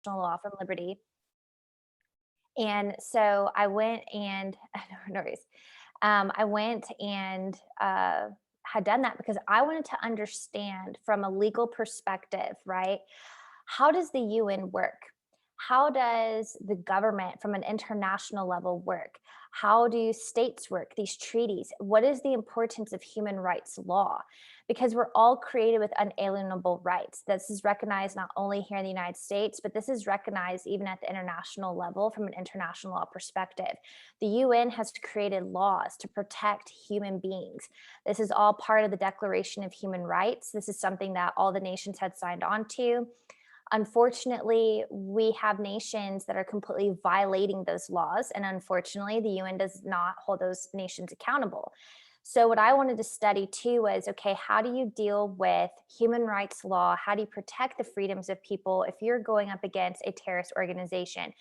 law from Liberty. And so I went and no worries. I went and had done that because I wanted to understand from a legal perspective, right? How does the UN work? How does the government from an international level work? How do states work, these treaties? What is the importance of human rights law? Because we're all created with unalienable rights. This is recognized not only here in the United States, but this is recognized even at the international level from an international law perspective. The UN has created laws to protect human beings. This is all part of the Declaration of Human Rights. This is something that all the nations had signed on to. Unfortunately, we have nations that are completely violating those laws. And unfortunately, the UN does not hold those nations accountable. So, what I wanted to study too was okay, how do you deal with human rights law? How do you protect the freedoms of people if you're going up against a terrorist organization?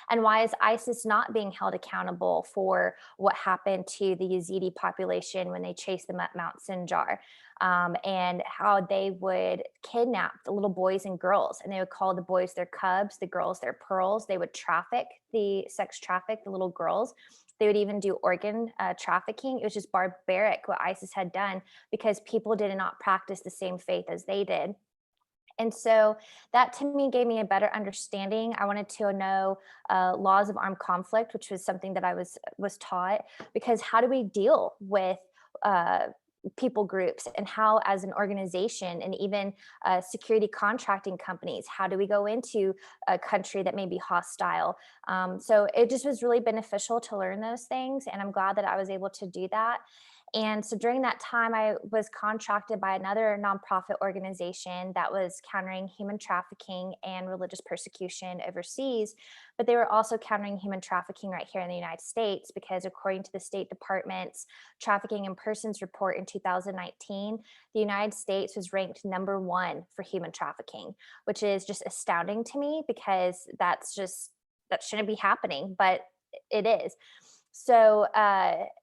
And why is ISIS not being held accountable for what happened to the Yazidi population when they chased them up Mount Sinjar? And how they would kidnap the little boys and girls, and they would call the boys their cubs, the girls their pearls. They would sex traffic the little girls. They would even do organ trafficking. It was just barbaric what ISIS had done because people did not practice the same faith as they did. And so that to me gave me a better understanding. I wanted to know laws of armed conflict, which was something that I was taught. Because how do we deal with people groups, and how, as an organization, and even security contracting companies, how do we go into a country that may be hostile? So it just was really beneficial to learn those things, and I'm glad that I was able to do that. And so during that time, I was contracted by another nonprofit organization that was countering human trafficking and religious persecution overseas. But they were also countering human trafficking right here in the United States, because according to the State Department's Trafficking in Persons report in 2019, the United States was ranked #1 for human trafficking, which is just astounding to me because that shouldn't be happening, but it is. So,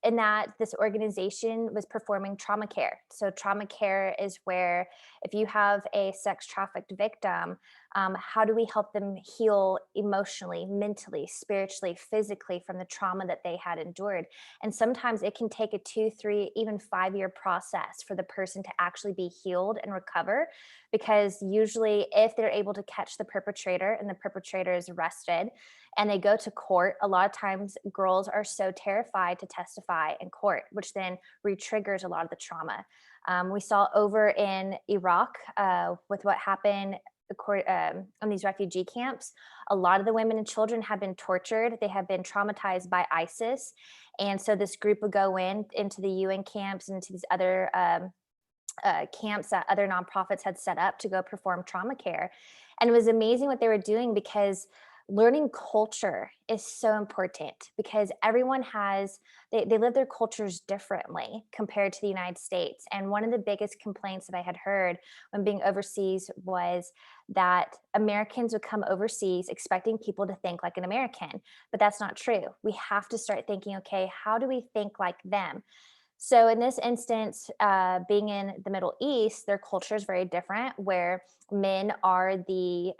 in that, this organization was performing trauma care. So, trauma care is where if you have a sex trafficked victim, how do we help them heal emotionally, mentally, spiritually, physically from the trauma that they had endured? And sometimes it can take a 2, 3, even 5 year process for the person to actually be healed and recover. Because usually, if they're able to catch the perpetrator and the perpetrator is arrested, and they go to court, a lot of times girls are so terrified to testify in court, which then re-triggers a lot of the trauma. We saw over in Iraq with what happened on these refugee camps. A lot of the women and children have been tortured. They have been traumatized by ISIS. And so this group would go into the UN camps and into these other camps that other nonprofits had set up to go perform trauma care. And it was amazing what they were doing, because learning culture is so important, because everyone they live their cultures differently compared to the United States. And one of the biggest complaints that I had heard when being overseas was that Americans would come overseas expecting people to think like an American, but that's not true. We have to start thinking, okay, how do we think like them? So in this instance, being in the Middle East, their culture is very different, where men are the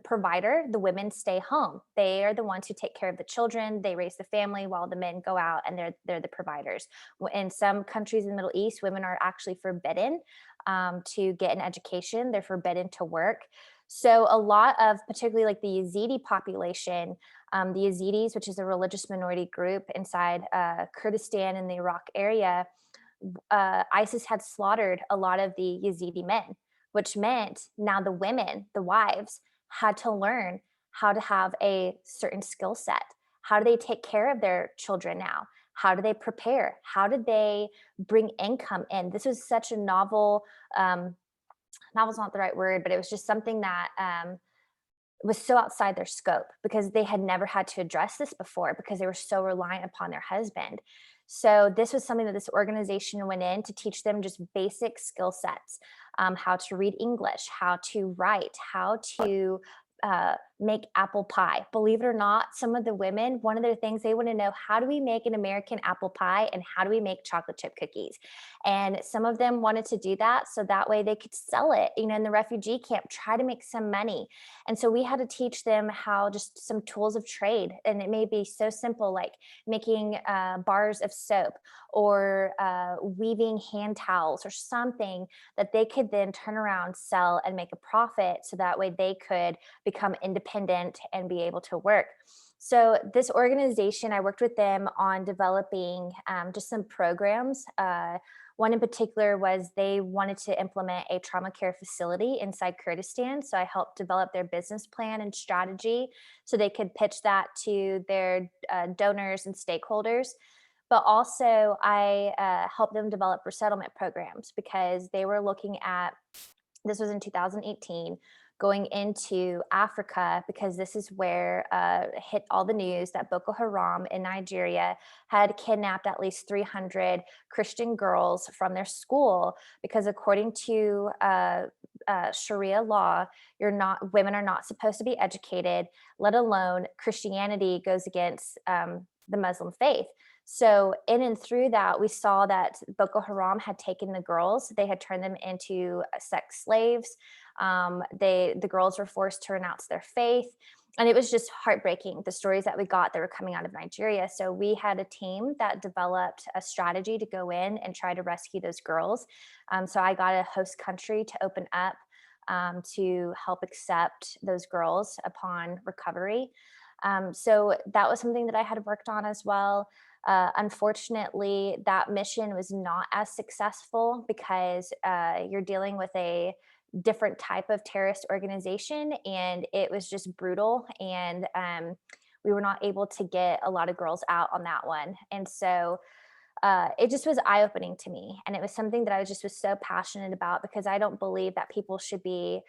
provider, the women stay home. They are the ones who take care of the children, they raise the family, while the men go out and they're the providers. In some countries in the Middle East, women are actually forbidden to get an education. They're forbidden to work. So a lot of, particularly like the Yazidi population, the Yazidis, which is a religious minority group inside Kurdistan in the Iraq area, ISIS had slaughtered a lot of the Yazidi men, which meant now the women, the wives, had to learn how to have a certain skill set. How do they take care of their children now? How do they prepare? How did they bring income in? This was such a novel's not the right word, but it was just something that was so outside their scope, because they had never had to address this before, because they were so reliant upon their husband. So this was something that this organization went in to teach them, just basic skill sets, how to read English, how to write, how to make apple pie. Believe it or not, some of the women, one of their things they want to know, how do we make an American apple pie and how do we make chocolate chip cookies? And some of them wanted to do that so that way they could sell it, in the refugee camp, try to make some money. And so we had to teach them how, just some tools of trade. And it may be so simple, like making bars of soap, or weaving hand towels, or something that they could then turn around, sell, and make a profit, so that way they could become independent and be able to work. So this organization, I worked with them on developing just some programs. One in particular was they wanted to implement a trauma care facility inside Kurdistan. So I helped develop their business plan and strategy so they could pitch that to their donors and stakeholders. But also, I helped them develop resettlement programs, because they were looking at, this was in 2018, going into Africa, because this is where hit all the news that Boko Haram in Nigeria had kidnapped at least 300 Christian girls from their school, because according to Sharia law, women are not supposed to be educated, let alone Christianity goes against the Muslim faith. So in and through that, we saw that Boko Haram had taken the girls, they had turned them into sex slaves. The girls were forced to renounce their faith. And it was just heartbreaking, the stories that we got that were coming out of Nigeria. So we had a team that developed a strategy to go in and try to rescue those girls. So I got a host country to open up to help accept those girls upon recovery. So that was something that I had worked on as well. Unfortunately, that mission was not as successful, because you're dealing with a different type of terrorist organization, and it was just brutal. And we were not able to get a lot of girls out on that one. And so it just was eye opening to me. And it was something that I was so passionate about, because I don't believe that people should be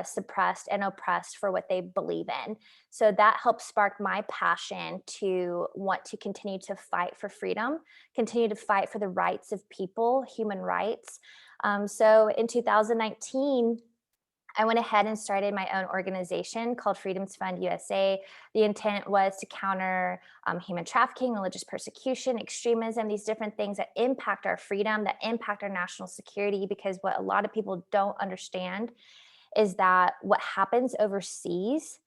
suppressed and oppressed for what they believe in. So that helped spark my passion to want to continue to fight for freedom, continue to fight for the rights of people, human rights. So in 2019, I went ahead and started my own organization called Freedoms Fund USA. The intent was to counter human trafficking, religious persecution, extremism, these different things that impact our freedom, that impact our national security. Because what a lot of people don't understand is that what happens overseas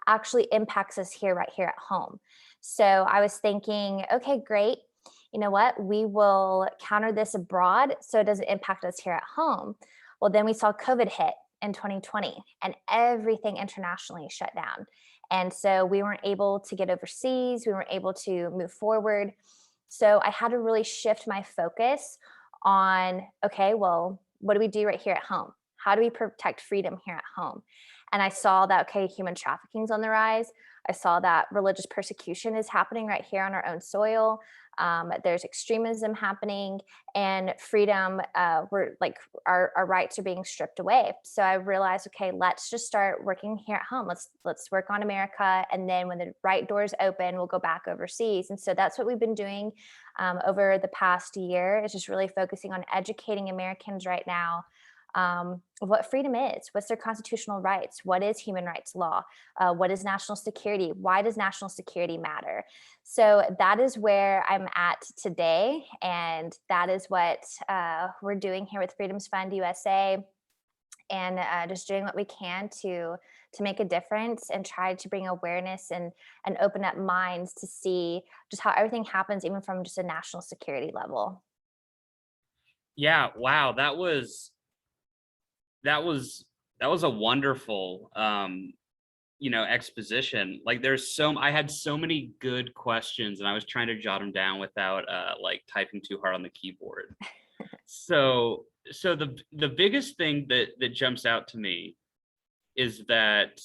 actually impacts us right here at home. So I was thinking, okay, great. You know what? We will counter this abroad so it doesn't impact us here at home. Well, then we saw COVID hit in 2020, and everything internationally shut down. And so we weren't able to get overseas, we weren't able to move forward. So I had to really shift my focus on, okay, well, what do we do right here at home? How do we protect freedom here at home? And I saw that, okay, human trafficking is on the rise. I saw that religious persecution is happening right here on our own soil. There's extremism happening, and freedom, we're like our rights are being stripped away. So I realized, okay, let's just start working here at home. Let's work on America, and then when the right doors open, we'll go back overseas. And so that's what we've been doing over the past year. Is just really focusing on educating Americans right now what freedom is, what's their constitutional rights, what is human rights law, what is national security, why does national security matter? So that is where I'm at today, and that is what we're doing here with Freedoms Fund USA, and just doing what we can to make a difference and try to bring awareness and open up minds to see just how everything happens, even from just a national security level. Yeah, wow, that was a wonderful exposition. Like I had so many good questions, and I was trying to jot them down without like typing too hard on the keyboard. So the biggest thing that jumps out to me is that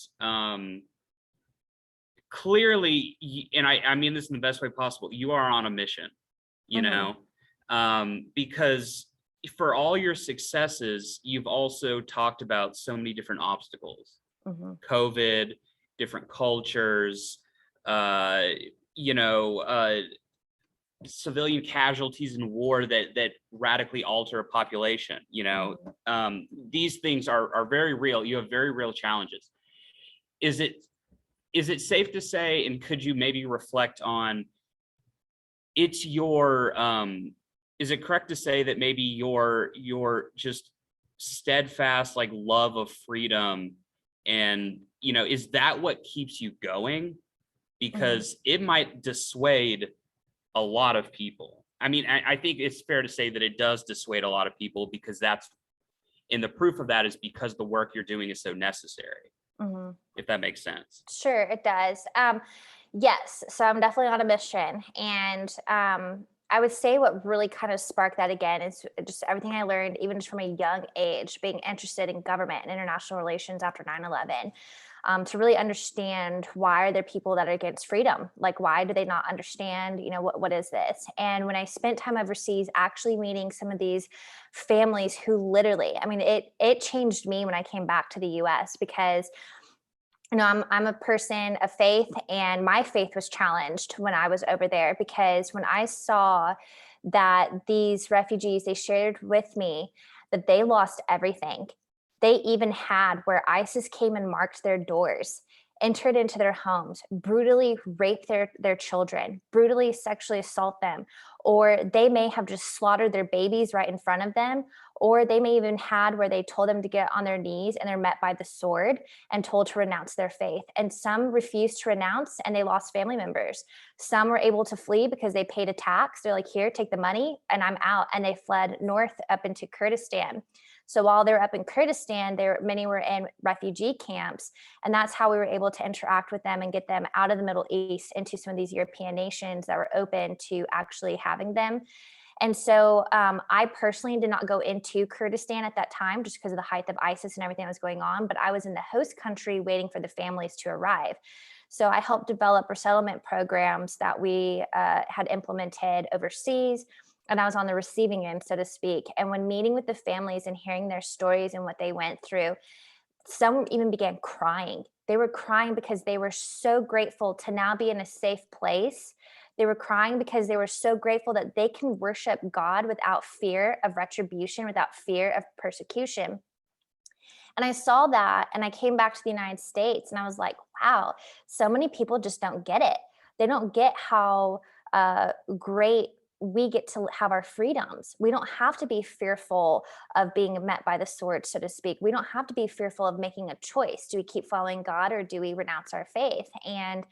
clearly, and I mean this in the best way possible, you are on a mission, you Mhm. know, because for all your successes, you've also talked about so many different obstacles, Mhm. COVID, different cultures, uh, you know, uh, civilian casualties in war that radically alter a population. Mhm. These things are very real. You have very real challenges. Is it is it safe to say, and could you maybe reflect on, it's your is it correct to say that maybe your just steadfast like love of freedom, and is that what keeps you going? Mhm. Because it might dissuade a lot of people. I mean, I think it's fair to say that it does dissuade a lot of people, because that's, and the proof of that is because the work you're doing is so necessary, Mhm. if that makes sense. Sure, it does. Yes, so I'm definitely on a mission, and I would say what really kind of sparked that again is just everything I learned, even just from a young age, being interested in government and international relations after 9/11. To really understand, why are there people that are against freedom? Like, why do they not understand, what is this? And when I spent time overseas actually meeting some of these families who literally, I mean, it changed me when I came back to the US, because I'm a person of faith, and my faith was challenged when I was over there, because when I saw that these refugees, they shared with me that they lost everything. They even had where ISIS came and marked their doors, entered into their homes, brutally raped their children, brutally sexually assault them, or they may have just slaughtered their babies right in front of them, or they may even had where they told them to get on their knees and they're met by the sword and told to renounce their faith. And some refused to renounce and they lost family members. Some were able to flee because they paid a tax. They're like, here, take the money and I'm out. And they fled north up into Kurdistan. So while they were up in Kurdistan, many were in refugee camps. And that's how we were able to interact with them and get them out of the Middle East into some of these European nations that were open to actually having them. And so I personally did not go into Kurdistan at that time just because of the height of ISIS and everything that was going on, but I was in the host country waiting for the families to arrive. So I helped develop resettlement programs that we had implemented overseas. And I was on the receiving end, so to speak. And when meeting with the families and hearing their stories and what they went through, some even began crying. They were crying because they were so grateful to now be in a safe place. They were crying because they were so grateful that they can worship God without fear of retribution, without fear of persecution. And I saw that and I came back to the United States and I was like, wow, so many people just don't get it. They don't get how great we get to have our freedoms. We don't have to be fearful of being met by the sword, so to speak. We don't have to be fearful of making a choice. Do we keep following God or do we renounce our faith? And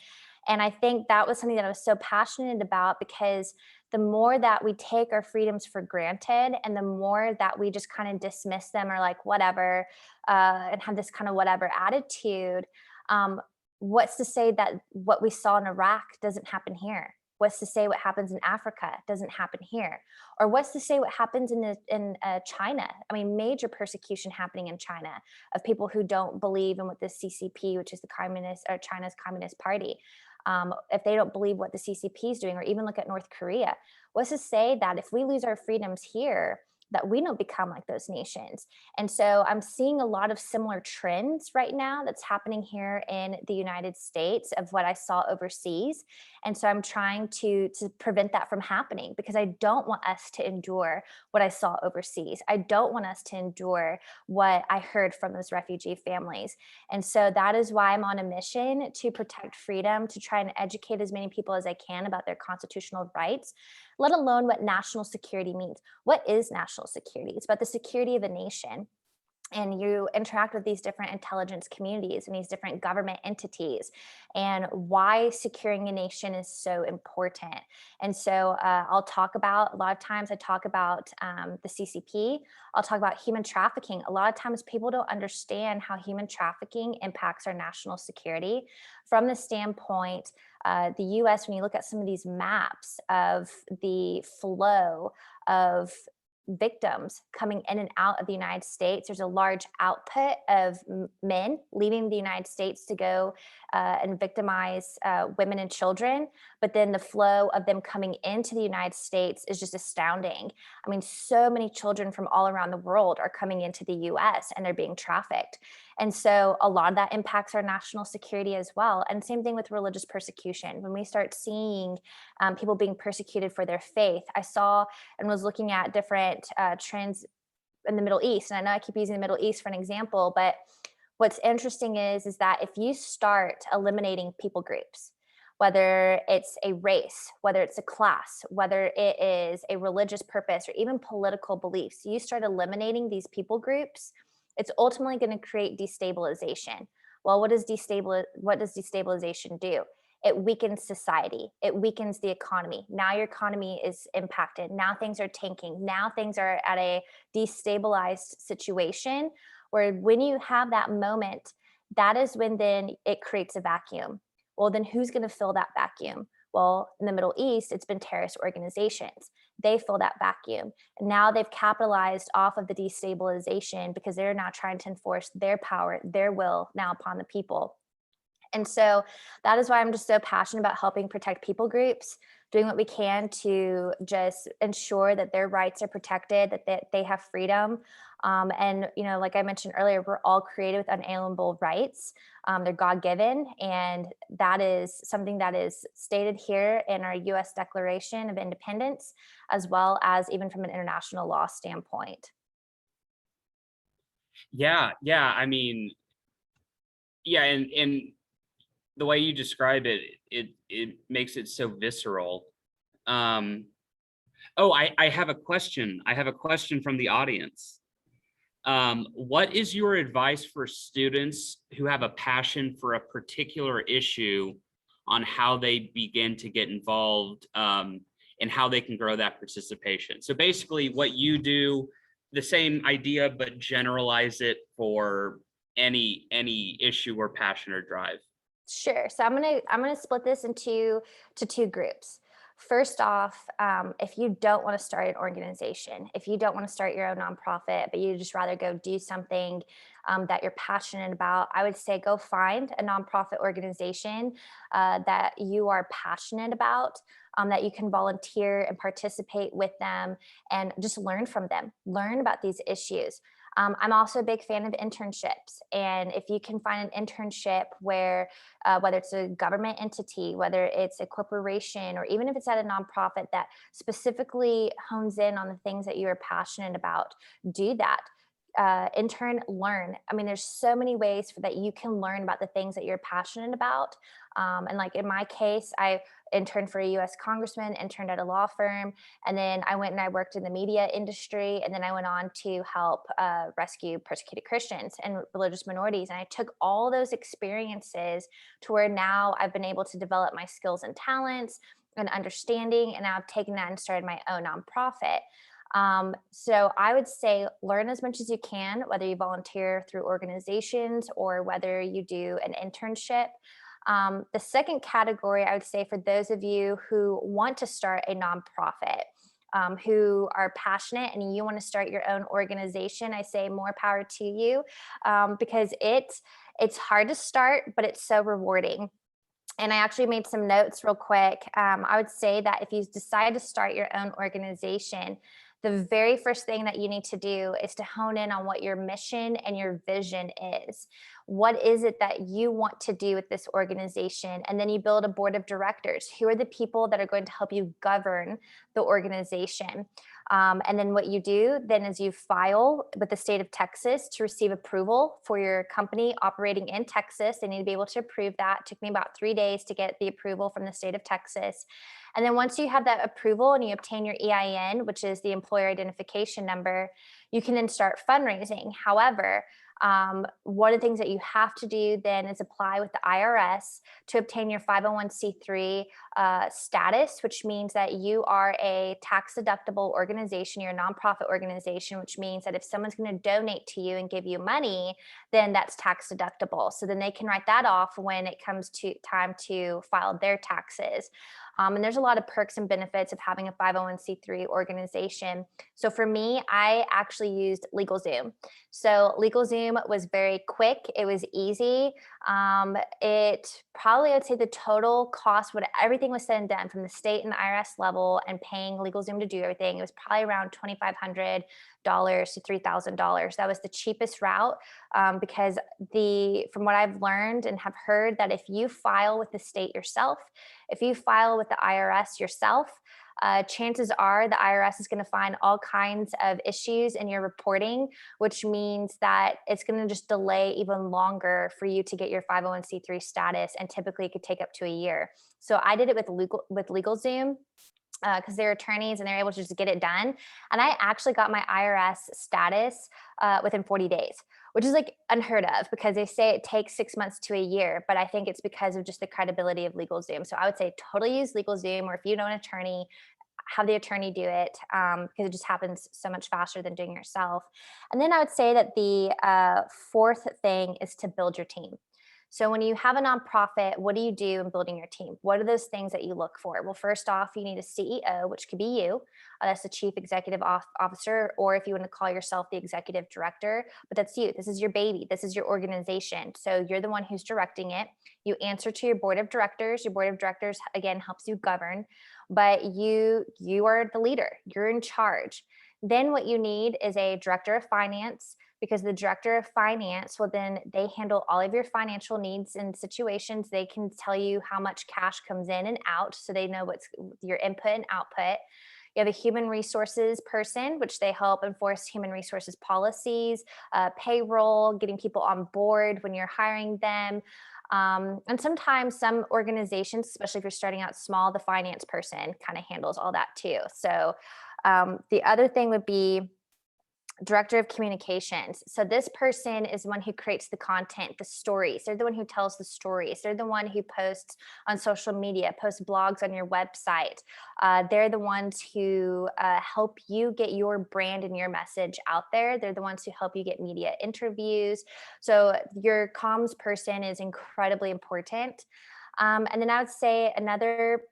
I think that was something that I was so passionate about, because the more that we take our freedoms for granted and the more that we just kind of dismiss them, or like whatever, and have this kind of whatever attitude, um, what's to say that what we saw in Iraq doesn't happen here? What's to say what happens in Africa doesn't happen here? Or what's to say what happens in China? I mean, major persecution happening in China of people who don't believe in what the CCP, which is the communist or China's Communist Party, if they don't believe what the CCP is doing, or even look at North Korea, what's to say that if we lose our freedoms here, that we don't become like those nations? And so I'm seeing a lot of similar trends right now that's happening here in the United States of what I saw overseas. And so I'm trying to prevent that from happening, because I don't want us to endure what I saw overseas. I don't want us to endure what I heard from those refugee families. And so that is why I'm on a mission to protect freedom, to try and educate as many people as I can about their constitutional rights, let alone what national security means. What is national security? It's about the security of a nation, and you interact with these different intelligence communities and these different government entities, and why securing a nation is so important. And so I'll talk about, a lot of times I talk about the CCP. I'll talk about human trafficking. A lot of times people don't understand how human trafficking impacts our national security from the standpoint, the US, when you look at some of these maps of the flow of victims coming in and out of the United States, there's a large output of men leaving the United States to go and victimize women and children. But then the flow of them coming into the United States is just astounding. I mean, so many children from all around the world are coming into the US and they're being trafficked. And so a lot of that impacts our national security as well. And same thing with religious persecution. When we start seeing people being persecuted for their faith, I saw and was looking at different trends in the Middle East. And I know I keep using the Middle East for an example, but what's interesting is that if you start eliminating people groups, whether it's a race, whether it's a class, whether it is a religious purpose or even political beliefs, you start eliminating these people groups, it's ultimately going to create destabilization. Well, what does destabilization do? It weakens society. It weakens the economy. Now your economy is impacted. Now things are tanking. Now things are at a destabilized situation where when you have that moment, that is when then it creates a vacuum. Well, then who's going to fill that vacuum? Well, in the Middle East, it's been terrorist organizations. They fill that vacuum. And now they've capitalized off of the destabilization because they're now trying to enforce their power, their will now upon the people. And so that is why I'm just so passionate about helping protect people groups, doing what we can to just ensure that their rights are protected, that they have freedom. And, like I mentioned earlier, we're all created with unalienable rights. They're God given. And that is something that is stated here in our US Declaration of Independence, as well as even from an international law standpoint. Yeah, yeah. I mean, yeah, and the way you describe it, it makes it so visceral. Um, oh, I have a question. I have a question from the audience. What is your advice for students who have a passion for a particular issue on how they begin to get involved, and how they can grow that participation? So basically what you do, the same idea, but generalize it for any issue or passion or drive. Sure. So I'm gonna split this into to two groups. First off, if you don't want to start an organization, if you don't want to start your own nonprofit, but you just rather go do something that you're passionate about, I would say go find a nonprofit organization that you are passionate about, that you can volunteer and participate with them, and just learn from them. Learn about these issues. I'm also a big fan of internships. And if you can find an internship where, whether it's a government entity, whether it's a corporation, or even if it's at a nonprofit that specifically hones in on the things that you are passionate about, do that. Intern, learn. I mean, there's so many ways that you can learn about the things that you're passionate about. And like in my case, I interned for a US congressman, interned at a law firm, and then I went and I worked in the media industry, and then I went on to help rescue persecuted Christians and religious minorities. And I took all those experiences to where now I've been able to develop my skills and talents and understanding, and I've taken that and started my own nonprofit. So I would say learn as much as you can, whether you volunteer through organizations or whether you do an internship. The second category, I would say, for those of you who want to start a nonprofit, who are passionate and you want to start your own organization, I say more power to you, because it's hard to start, but it's so rewarding. And I actually made some notes real quick. I would say that if you decide to start your own organization, the very first thing that you need to do is to hone in on what your mission and your vision is. What is it that you want to do with this organization? And then you build a board of directors. Who are the people that are going to help you govern the organization? And then what you do then is you file with the state of Texas to receive approval for your company operating in Texas. They need to be able to approve that. It took me about 3 days to get the approval from the state of Texas. And then once you have that approval and you obtain your EIN, which is the employer identification number, you can then start fundraising. However, one of the things that you have to do then is apply with the IRS to obtain your 501c3 status, which means that you are a tax deductible organization, you're a nonprofit organization, which means that if someone's going to donate to you and give you money, then that's tax deductible. So then they can write that off when it comes to time to file their taxes. And there's a lot of perks and benefits of having a 501c3 organization. So for me, I actually used LegalZoom. So LegalZoom was very quick. It was easy. It probably, I'd say the total cost, what everything was said and done from the state and the IRS level and paying LegalZoom to do everything, it was probably around $2,500 to $3,000. That was the cheapest route, because from what I've learned and have heard, that if you file with the state yourself, if you file with the IRS yourself, chances are the IRS is going to find all kinds of issues in your reporting, which means that it's going to just delay even longer for you to get your 501c3 status. And typically it could take up to a year. So I did it with LegalZoom because they're attorneys and they're able to just get it done. And I actually got my IRS status within 40 days, which is like unheard of because they say it takes 6 months to a year. But I think it's because of just the credibility of LegalZoom. So I would say totally use LegalZoom, or if you know an attorney, have the attorney do it because it just happens so much faster than doing it yourself. And then I would say that the fourth thing is to build your team. So when you have a nonprofit, what do you do in building your team? What are those things that you look for? Well, first off, you need a CEO, which could be you. That's the chief executive officer, or if you want to call yourself the executive director, but that's you. This is your baby. This is your organization. So you're the one who's directing it. You answer to your board of directors. Your board of directors, again, helps you govern, but you are the leader. You're in charge. Then what you need is a director of finance, because the director of finance will then they handle all of your financial needs and situations. They can tell you how much cash comes in and out, so they know what's your input and output. You have a human resources person, which they help enforce human resources policies, payroll, getting people on board when you're hiring them. And sometimes some organizations, especially if you're starting out small, the finance person kind of handles all that too. So the other thing would be director of communications. So this person is the one who creates the content, the stories. They're the one who tells the stories. They're the one who posts on social media, posts blogs on your website. They're the ones who help you get your brand and your message out there. They're the ones who help you get media interviews. So your comms person is incredibly important. And then I would say another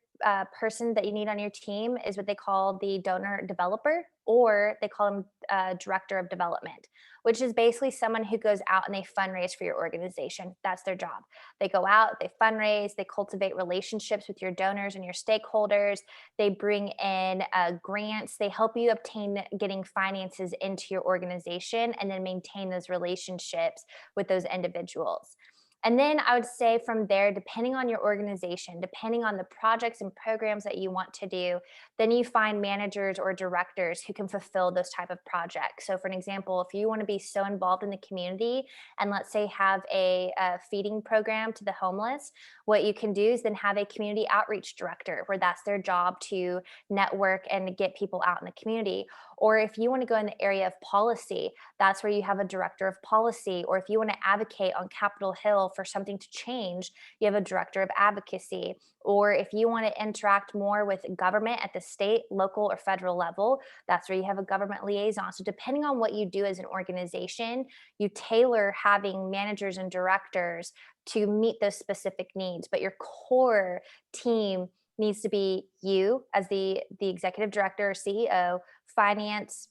person that you need on your team is what they call the donor developer, or they call them director of development, which is basically someone who goes out and they fundraise for your organization. That's their job. They go out, they fundraise, they cultivate relationships with your donors and your stakeholders. They bring in grants. They help you obtain getting finances into your organization and then maintain those relationships with those individuals. And then I would say from there, depending on your organization, depending on the projects and programs that you want to do, then you find managers or directors who can fulfill those type of projects. So for an example, if you want to be so involved in the community and let's say have a feeding program to the homeless, what you can do is then have a community outreach director where that's their job to network and get people out in the community. Or if you want to go in the area of policy, that's where you have a director of policy. Or if you want to advocate on Capitol Hill for something to change, you have a director of advocacy. Or if you want to interact more with government at the state, local, or federal level, that's where you have a government liaison. So depending on what you do as an organization, you tailor having managers and directors to meet those specific needs. But your core team needs to be you as the executive director or CEO, finance,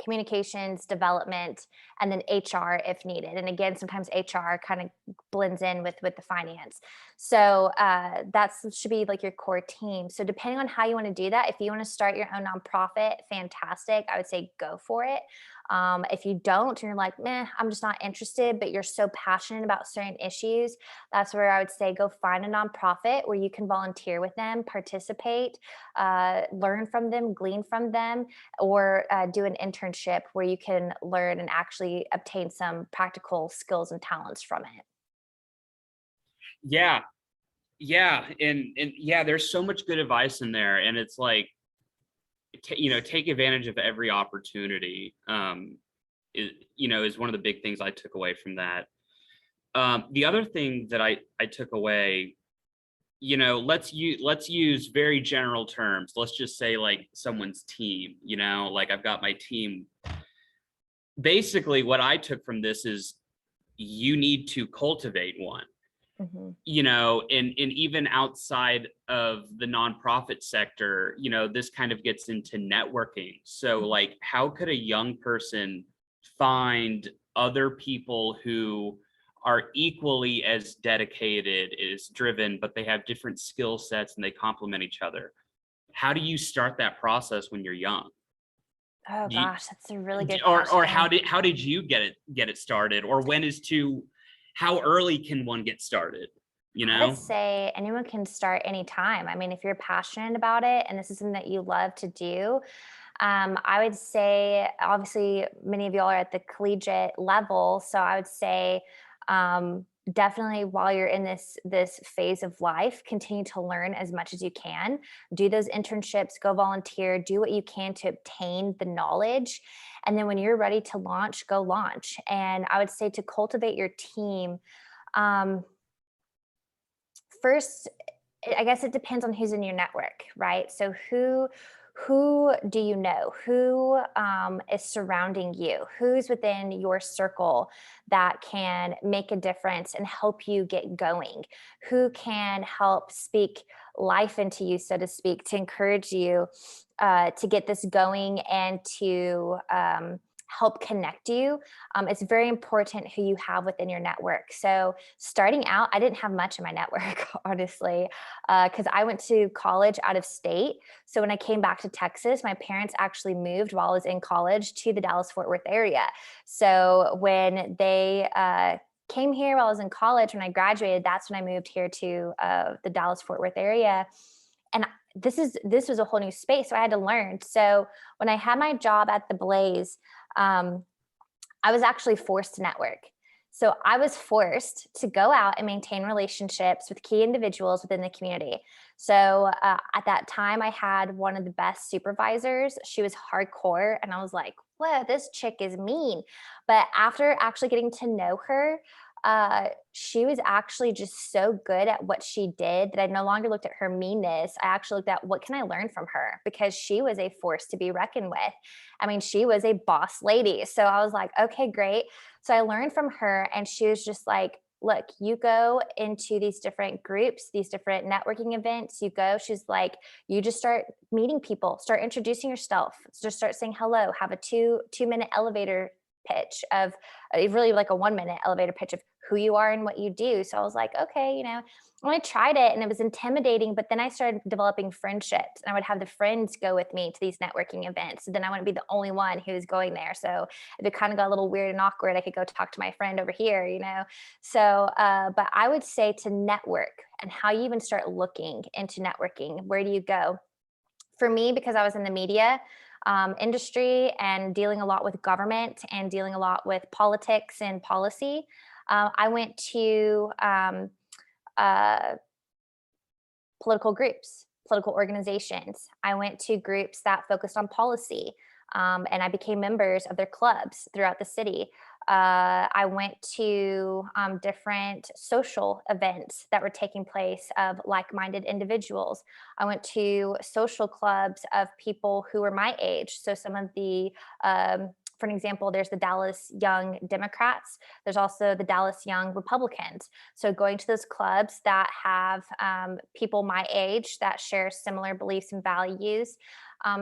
communications, development, and then HR if needed. And again, sometimes HR kind of blends in with the finance. So that's should be like your core team. So depending on how you want to do that, if you want to start your own nonprofit, fantastic. I would say go for it. If you don't, and you're like, meh, I'm just not interested, but you're so passionate about certain issues, that's where I would say go find a nonprofit where you can volunteer with them, participate, learn from them, glean from them, or do an internship where you can learn and actually obtain some practical skills and talents from it. Yeah, yeah, and yeah, there's so much good advice in there, and it's like, take advantage of every opportunity. Is one of the big things I took away from that. The other thing that I took away, let's use very general terms. Let's just say like someone's team. Like I've got my team. Basically, what I took from this is you need to cultivate one. Mm-hmm. And even outside of the nonprofit sector, this kind of gets into networking. So like, how could a young person find other people who are equally as dedicated, as driven, but they have different skill sets and they complement each other? How do you start that process when you're young? Oh Do you, gosh, that's a really good or question. how did you get it started? Or how early can one get started? you I would know? say anyone can start anytime. I mean, if you're passionate about it and this is something that you love to do, I would say, obviously, many of y'all are at the collegiate level, so I would say, definitely while you're in this phase of life, continue to learn as much as you can. Do those internships, go volunteer, do what you can to obtain the knowledge, and then when you're ready to launch, go launch. And I would say to cultivate your team. Um, First, I guess it depends on who's in your network, right? So who do you know? Who is surrounding you? Who's within your circle that can make a difference and help you get going? Who can help speak life into you, so to speak, to encourage you to get this going and to help connect you. It's very important who you have within your network. So starting out, I didn't have much in my network, honestly, because I went to college out of state. So when I came back to Texas, my parents actually moved while I was in college to the Dallas Fort Worth area. So when they came here while I was in college, when I graduated, that's when I moved here to the Dallas Fort Worth area. And this was a whole new space, so I had to learn. So when I had my job at the Blaze, um, I was actually forced to network. So I was forced to go out and maintain relationships with key individuals within the community. So at that time, I had one of the best supervisors. She was hardcore, and I was like, "Whoa, this chick is mean." But after actually getting to know her, she was actually just so good at what she did that I no longer looked at her meanness. I actually looked at what can I learn from her, because she was a force to be reckoned with. I mean, she was a boss lady. So I was like, okay, great. So I learned from her, and she was just like, look, you go into these different groups, these different networking events, you go, she's like, you just start meeting people, start introducing yourself, just start saying hello, have a two minute elevator pitch of really like a 1 minute elevator pitch of who you are and what you do. So I was like, okay, and I tried it and it was intimidating, but then I started developing friendships and I would have the friends go with me to these networking events. So then I wouldn't be the only one who's going there. So if it kind of got a little weird and awkward, I could go talk to my friend over here. So, but I would say to network and how you even start looking into networking. Where do you go? For me, because I was in the media industry and dealing a lot with government and dealing a lot with politics and policy, I went to uh, political groups, political organizations. I went to groups that focused on policy, and I became members of their clubs throughout the city. I went to different social events that were taking place of like minded individuals. I went to social clubs of people who were my age. So, some of the for an example, there's the Dallas Young Democrats. There's also the Dallas Young Republicans. So going to those clubs that have people my age that share similar beliefs and values.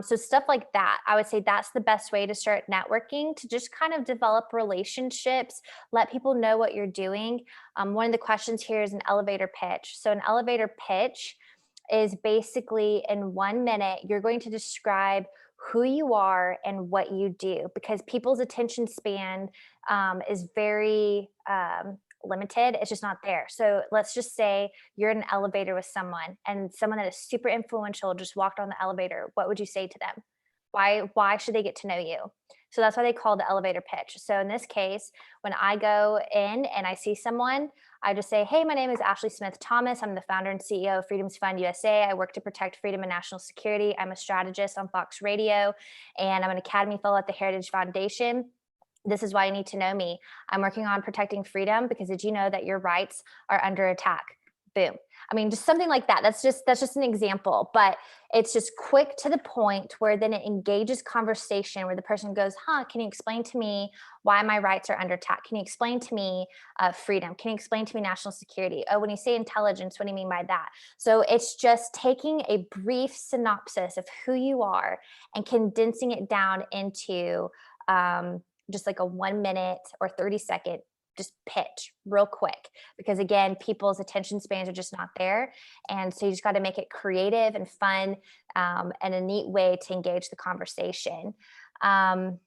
So stuff like that, I would say that's the best way to start networking, to just kind of develop relationships, let people know what you're doing. One of the questions here is an elevator pitch. So an elevator pitch is basically in 1 minute, you're going to describe who you are and what you do, because people's attention span is very limited. It's just not there. So let's just say you're in an elevator with someone and someone that is super influential just walked on the elevator. What would you say to them? Why should they get to know you? So that's why they call the elevator pitch. So in this case, when I go in and I see someone, I just say, hey, my name is Ashley Smith Thomas. I'm the founder and CEO of Freedom's Fund USA. I work to protect freedom and national security. I'm a strategist on Fox Radio, and I'm an Academy Fellow at the Heritage Foundation. This is why you need to know me. I'm working on protecting freedom because did you know that your rights are under attack? Boom. I mean, just something like that. That's just an example, but it's just quick to the point where then it engages conversation where the person goes, huh, can you explain to me why my rights are under attack? Can you explain to me freedom? Can you explain to me national security? Oh, when you say intelligence, what do you mean by that? So it's just taking a brief synopsis of who you are and condensing it down into just like a 1 minute or 30-second just pitch real quick, because again, people's attention spans are just not there, and so you just got to make it creative and fun, and a neat way to engage the conversation. um,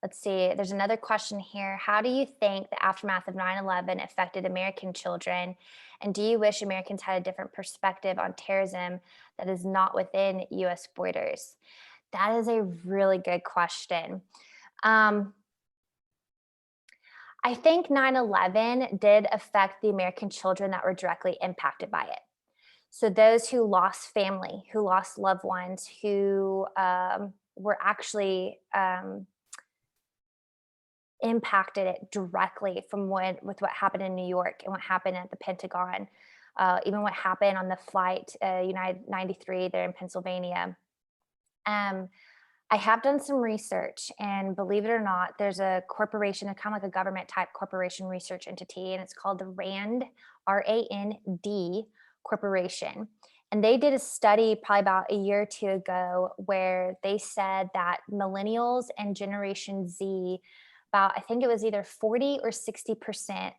Let's see. There's another question here. How do you think the aftermath of 9/11 affected American children? And do you wish Americans had a different perspective on terrorism that is not within US borders? That is a really good question. Um, I think 9/11 did affect the American children that were directly impacted by it. So those who lost family, who lost loved ones, who were actually impacted it directly from with what happened in New York and what happened at the Pentagon, even what happened on the flight United 93 there in Pennsylvania. Um, I have done some research, and believe it or not, there's a corporation, kind of like a government type corporation research entity, and it's called the RAND, RAND Corporation. And they did a study probably about a year or two ago where they said that millennials and Generation Z, about I think it was either 40 or 60%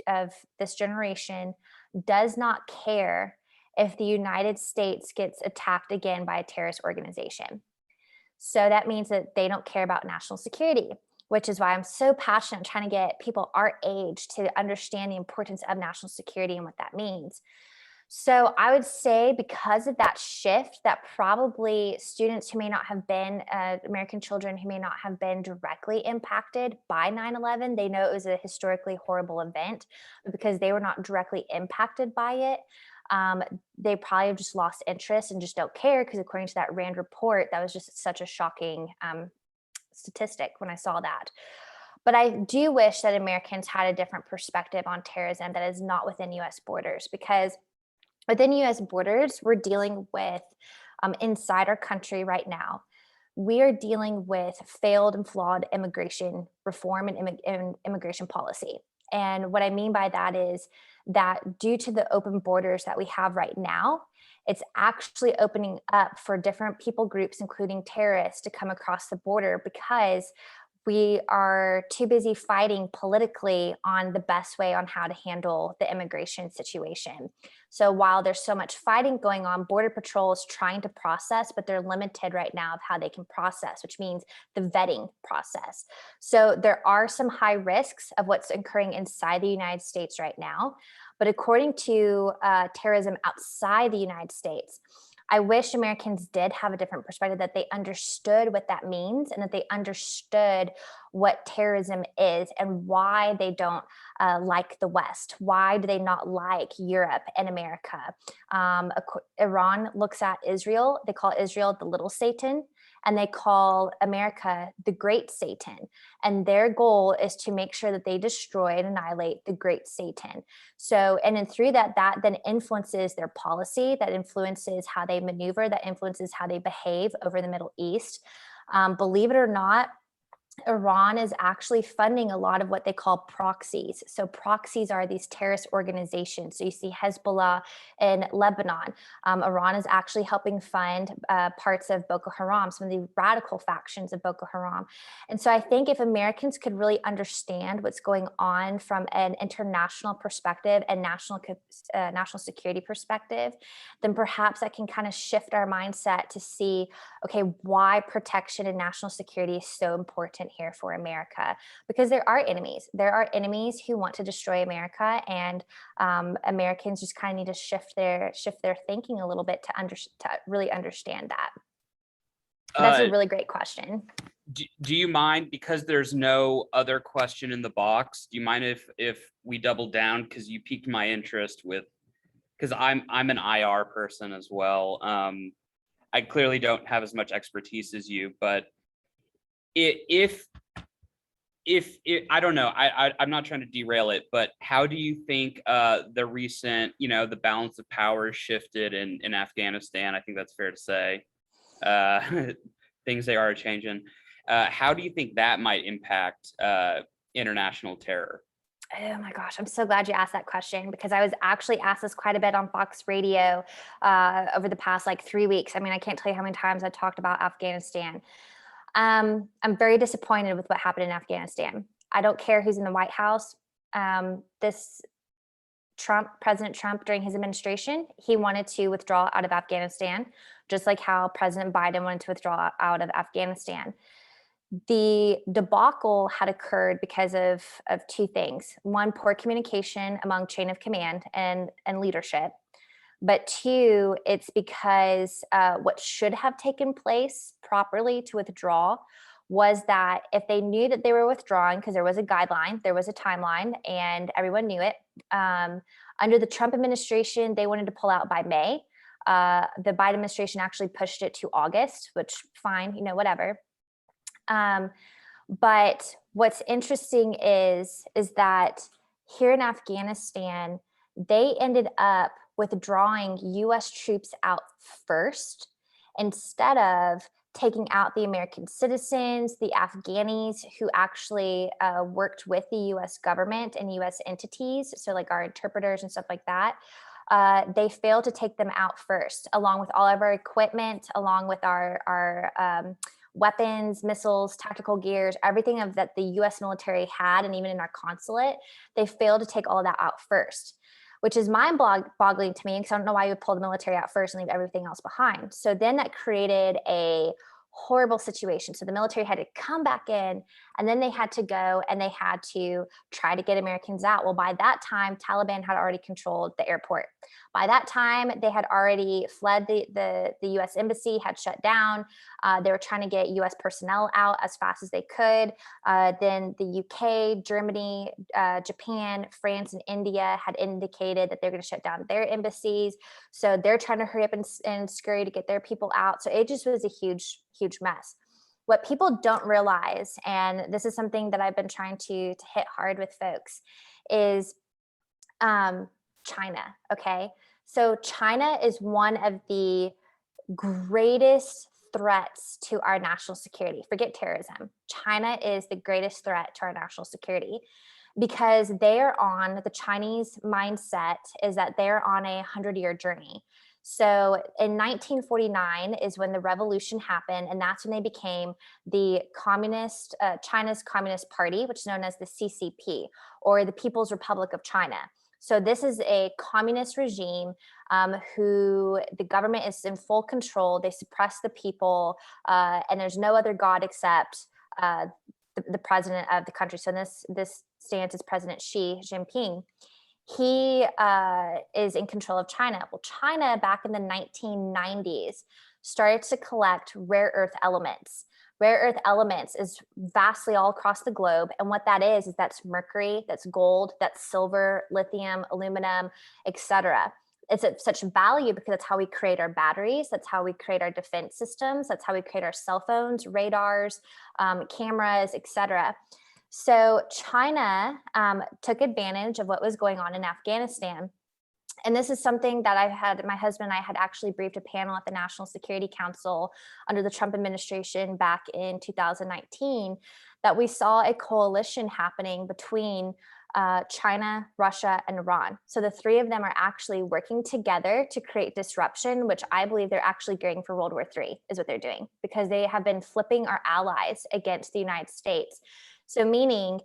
of this generation does not care if the United States gets attacked again by a terrorist organization. So that means that they don't care about national security, which is why I'm so passionate trying to get people our age to understand the importance of national security and what that means. So I would say because of that shift, that probably students who may not have been American children who may not have been directly impacted by 9/11, they know it was a historically horrible event, but because they were not directly impacted by it, um, they probably have just lost interest and just don't care because according to that Rand report, that was just such a shocking statistic when I saw that. But I do wish that Americans had a different perspective on terrorism that is not within US borders, because within US borders, we're dealing with inside our country right now. We are dealing with failed and flawed immigration reform and immigration policy. And what I mean by that is that due to the open borders that we have right now, it's actually opening up for different people groups, including terrorists, to come across the border because we are too busy fighting politically on the best way on how to handle the immigration situation. So while there's so much fighting going on, Border Patrol is trying to process, but they're limited right now of how they can process, which means the vetting process. So there are some high risks of what's occurring inside the United States right now. But according to terrorism outside the United States, I wish Americans did have a different perspective, that they understood what that means and that they understood what terrorism is and why they don't like the West. Why do they not like Europe and America? Iran looks at Israel, they call Israel the little Satan, and they call America the great Satan. And their goal is to make sure that they destroy and annihilate the great Satan. So, and then through that, that then influences their policy, that influences how they maneuver, that influences how they behave over the Middle East. Believe it or not, Iran is actually funding a lot of what they call proxies. So proxies are these terrorist organizations. So you see Hezbollah in Lebanon. Iran is actually helping fund parts of Boko Haram, some of the radical factions of Boko Haram. And so I think if Americans could really understand what's going on from an international perspective and national security perspective, then perhaps that can kind of shift our mindset to see, okay, why protection and national security is so important here for America, because there are enemies. There are enemies who want to destroy America, and Americans just kind of need to shift their thinking a little bit to really understand that. But that's a Uh, really great question. do you mind, because there's no other question in the box? Do you mind if we double down, because you piqued my interest with, because I'm an IR person as well. I clearly don't have as much expertise as you, but if I don't know, I'm not trying to derail it, but how do you think the recent, the balance of power shifted in Afghanistan? I think that's fair to say. Things they are changing. How do you think that might impact international terror? Oh my gosh, I'm so glad you asked that question, because I was actually asked this quite a bit on Fox Radio over the past like 3 weeks. I mean, I can't tell you how many times I talked about Afghanistan. I'm very disappointed with what happened in Afghanistan. I don't care who's in the White House. This President Trump, during his administration, he wanted to withdraw out of Afghanistan, just like how President Biden wanted to withdraw out of Afghanistan. The debacle had occurred because of two things. One, poor communication among chain of command and leadership. But two, it's because what should have taken place properly to withdraw was that if they knew that they were withdrawing, because there was a guideline, there was a timeline, and everyone knew it. Under the Trump administration, they wanted to pull out by May. The Biden administration actually pushed it to August, which fine, whatever. But what's interesting is that here in Afghanistan, they ended up withdrawing U.S. troops out first instead of taking out the American citizens, the Afghanis who actually worked with the U.S. government and U.S. entities, so like our interpreters and stuff like that. They failed to take them out first, along with all of our equipment, along with our weapons, missiles, tactical gears, everything of that the U.S. military had, and even in our consulate, they failed to take all of that out first, which is mind-boggling to me because I don't know why you would pull the military out first and leave everything else behind. So then that created a horrible situation. So the military had to come back in, and then they had to go and they had to try to get Americans out. Well, by that time, Taliban had already controlled the airport. By that time, they had already fled the U.S. embassy, had shut down. They were trying to get U.S. personnel out as fast as they could. Then the U.K., Germany, Japan, France, and India had indicated that they're going to shut down their embassies. So they're trying to hurry up and scurry to get their people out. So it just was a huge mess. What people don't realize, and this is something that I've been trying to hit hard with folks, is China. Okay. So China is one of the greatest threats to our national security. Forget terrorism. China is the greatest threat to our national security because the Chinese mindset is that they're on a 100-year journey. So in 1949 is when the revolution happened, and that's when they became the China's Communist Party, which is known as the CCP, or the People's Republic of China. So this is a communist regime who the government is in full control. They suppress the people, and there's no other god except the president of the country. So this stance is President Xi Jinping. He is in control of China. Well, China back in the 1990s started to collect rare earth elements. Rare earth elements is vastly all across the globe. And what that is that's mercury, that's gold, that's silver, lithium, aluminum, etc. It's of such value because that's how we create our batteries. That's how we create our defense systems. That's how we create our cell phones, radars, cameras, etc. So China took advantage of what was going on in Afghanistan. And this is something that my husband and I had actually briefed a panel at the National Security Council under the Trump administration back in 2019, that we saw a coalition happening between China, Russia, and Iran. So the three of them are actually working together to create disruption, which I believe they're actually gearing for World War III is what they're doing, because they have been flipping our allies against the United States. So meaning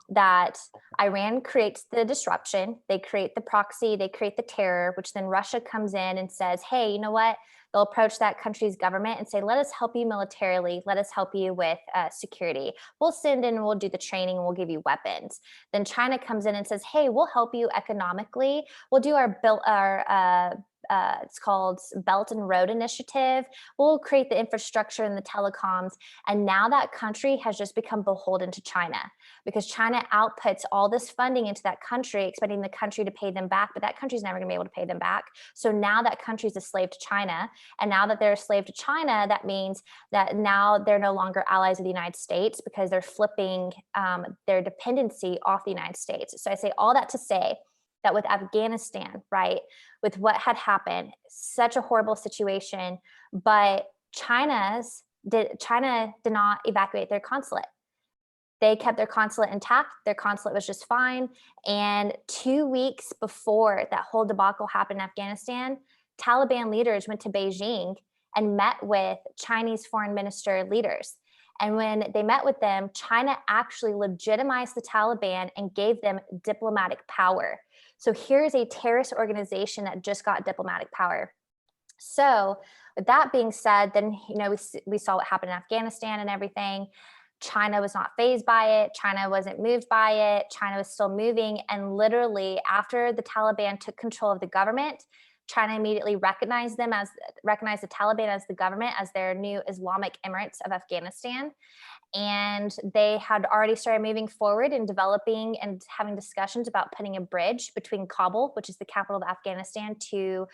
that Iran creates the disruption, they create the proxy, they create the terror, which then Russia comes in and says, hey, you know what? They'll approach that country's government and say, let us help you militarily. Let us help you with security. We'll send in, we'll do the training, and we'll give you weapons. Then China comes in and says, hey, we'll help you economically. We'll do it's called Belt and Road Initiative. We'll create the infrastructure and the telecoms. And now that country has just become beholden to China because China outputs all this funding into that country, expecting the country to pay them back, but that country's never gonna be able to pay them back. So now that country's a slave to China. And now that they're a slave to China, that means that now they're no longer allies of the United States because they're flipping their dependency off the United States. So I say all that to say that with Afghanistan, right, with what had happened, such a horrible situation, but China did not evacuate their consulate. They kept their consulate intact. Their consulate was just fine. And 2 weeks before that whole debacle happened in Afghanistan, Taliban leaders went to Beijing and met with Chinese foreign minister leaders. And when they met with them, China actually legitimized the Taliban and gave them diplomatic power. So here's a terrorist organization that just got diplomatic power. So with that being said, then we saw what happened in Afghanistan and everything. China was not fazed by it. China wasn't moved by it. China was still moving. And literally, after the Taliban took control of the government, China immediately recognized the Taliban as the government, as their new Islamic Emirates of Afghanistan. And they had already started moving forward and developing and having discussions about putting a bridge between Kabul, which is the capital of Afghanistan, to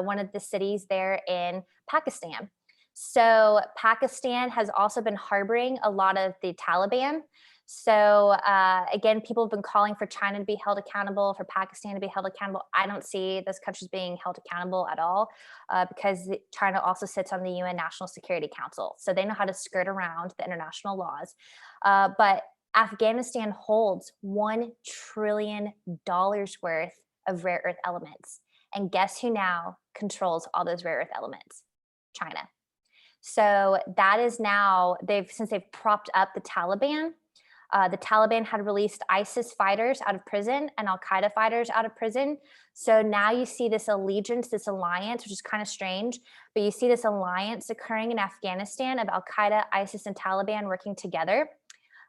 one of the cities there in Pakistan. So Pakistan has also been harboring a lot of the Taliban. So again, people have been calling for China to be held accountable, for Pakistan to be held accountable. I don't see those countries being held accountable at all, because China also sits on the UN National Security Council. So they know how to skirt around the international laws. But Afghanistan holds $1 trillion worth of rare earth elements. And guess who now controls all those rare earth elements? China. So that is now, since they've propped up the Taliban had released ISIS fighters out of prison and Al Qaeda fighters out of prison. So now you see this allegiance, this alliance, which is kind of strange, but you see this alliance occurring in Afghanistan of Al Qaeda, ISIS, and Taliban working together.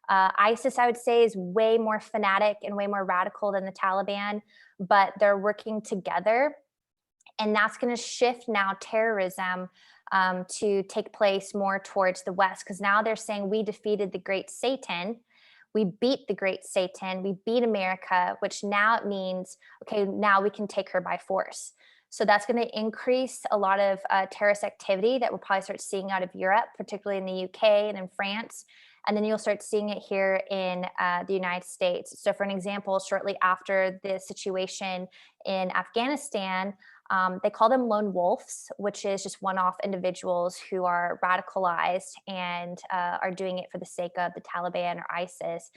ISIS, I would say, is way more fanatic and way more radical than the Taliban, but they're working together. And that's going to shift now terrorism to take place more towards the West, because now they're saying we defeated the great Satan. We beat the great Satan. We beat America, which now it means, okay, now we can take her by force. So that's going to increase a lot of terrorist activity that we'll probably start seeing out of Europe, particularly in the UK and in France. And then you'll start seeing it here in the United States. So for an example, shortly after the situation in Afghanistan, they call them lone wolves, which is just one-off individuals who are radicalized and are doing it for the sake of the Taliban or ISIS.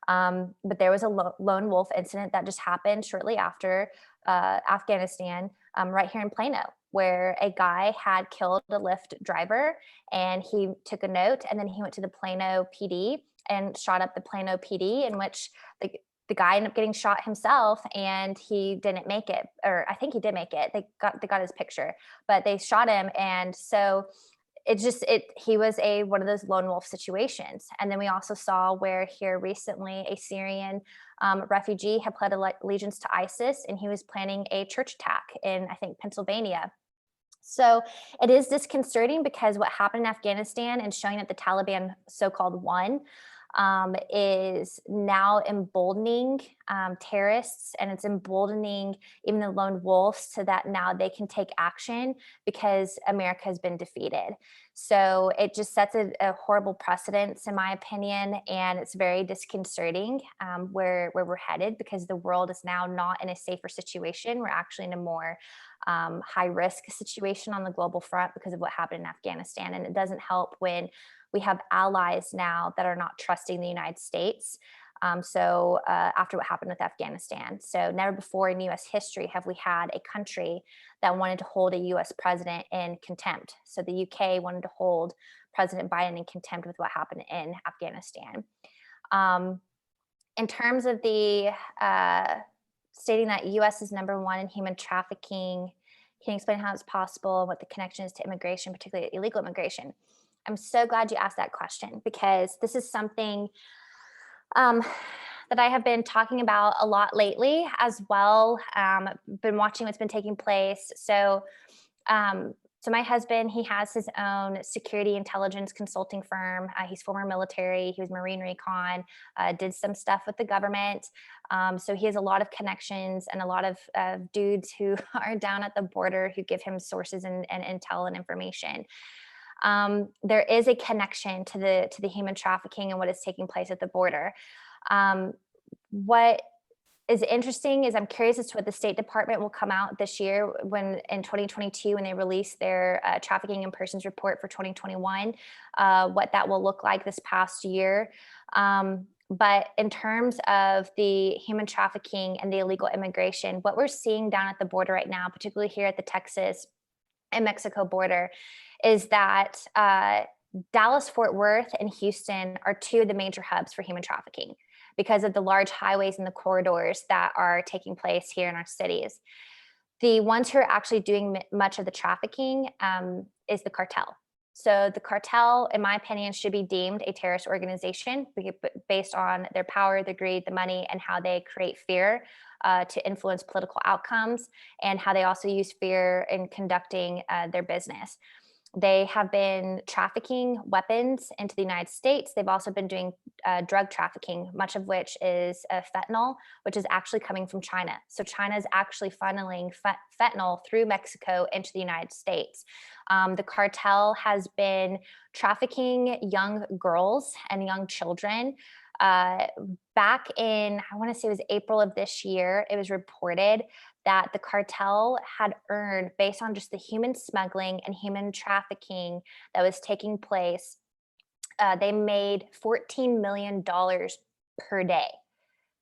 But there was a lone wolf incident that just happened shortly after Afghanistan, right here in Plano, where a guy had killed a Lyft driver, and he took a note, and then he went to the Plano PD and shot up the Plano PD, in which the guy ended up getting shot himself, and he didn't make it, or I think he did make it. They got his picture, but they shot him. And so he was one of those lone wolf situations. And then we also saw where here recently a Syrian refugee had pled allegiance to ISIS, and he was planning a church attack in, I think, Pennsylvania. So it is disconcerting, because what happened in Afghanistan and showing that the Taliban so-called won is now emboldening terrorists, and it's emboldening even the lone wolves, so that now they can take action because America has been defeated. So it just sets a horrible precedence, in my opinion, and it's very disconcerting where we're headed, because the world is now not in a safer situation. We're actually in a more high risk situation on the global front because of what happened in Afghanistan. And it doesn't help when we have allies now that are not trusting the United States. After what happened with Afghanistan. So never before in US history have we had a country that wanted to hold a US president in contempt. So the UK wanted to hold President Biden in contempt with what happened in Afghanistan. In terms of the stating that US is #1 in human trafficking, can you explain how it's possible and what the connection is to immigration, particularly illegal immigration? I'm so glad you asked that question, because this is something that I have been talking about a lot lately as well. Been watching what's been taking place. So my husband, he has his own security intelligence consulting firm. He's former military. He was Marine Recon, did some stuff with the government. So he has a lot of connections and a lot of dudes who are down at the border who give him sources and intel and information. There is a connection to the human trafficking and what is taking place at the border. What is interesting is I'm curious as to what the State Department will come out this year in 2022, when they release their trafficking in persons report for 2021, what that will look like this past year. But in terms of the human trafficking and the illegal immigration, what we're seeing down at the border right now, particularly here at the Texas and Mexico border, is that Dallas, Fort Worth, and Houston are two of the major hubs for human trafficking because of the large highways and the corridors that are taking place here in our cities. The ones who are actually doing much of the trafficking is the cartel. So the cartel, in my opinion, should be deemed a terrorist organization based on their power, the greed, the money, and how they create fear to influence political outcomes, and how they also use fear in conducting their business. They have been trafficking weapons into the United States. They've also been doing drug trafficking, much of which is fentanyl, which is actually coming from China. So China is actually funneling fentanyl through Mexico into the United States. The cartel has been trafficking young girls and young children. Uh, Back in, I want to say it was April of this year, it was reported that the cartel had earned, based on just the human smuggling and human trafficking that was taking place, they made $14 million per day.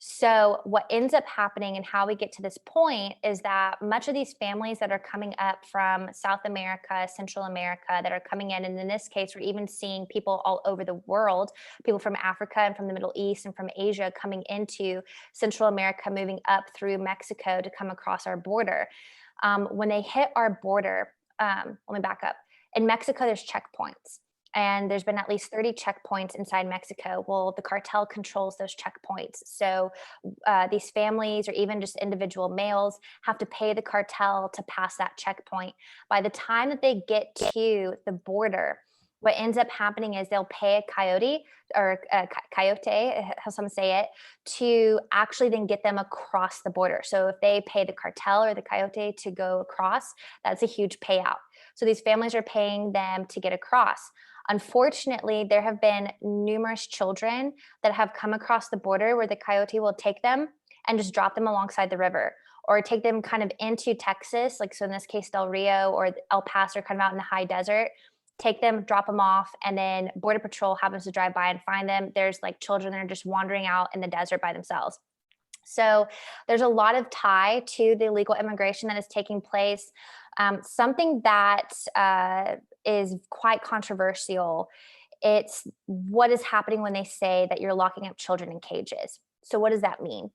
So, what ends up happening and how we get to this point is that much of these families that are coming up from South America, Central America, that are coming in, and in this case, we're even seeing people all over the world, people from Africa and from the Middle East and from Asia coming into Central America, moving up through Mexico to come across our border. When they hit our border, let me back up. In Mexico, there's checkpoints, and there's been at least 30 checkpoints inside Mexico. Well, the cartel controls those checkpoints. So these families, or even just individual males, have to pay the cartel to pass that checkpoint. By the time that they get to the border, what ends up happening is they'll pay a coyote, or a coyote, how some say it, to actually then get them across the border. So if they pay the cartel or the coyote to go across, that's a huge payout. So these families are paying them to get across. Unfortunately, there have been numerous children that have come across the border where the coyote will take them and just drop them alongside the river, or take them kind of into Texas, like so in this case, Del Rio or El Paso, kind of out in the high desert. Take them, drop them off, and then Border Patrol happens to drive by and find them. There's like children that are just wandering out in the desert by themselves. So there's a lot of tie to the illegal immigration that is taking place. Something that is quite controversial. It's what is happening when they say that you're locking up children in cages. So what does that mean?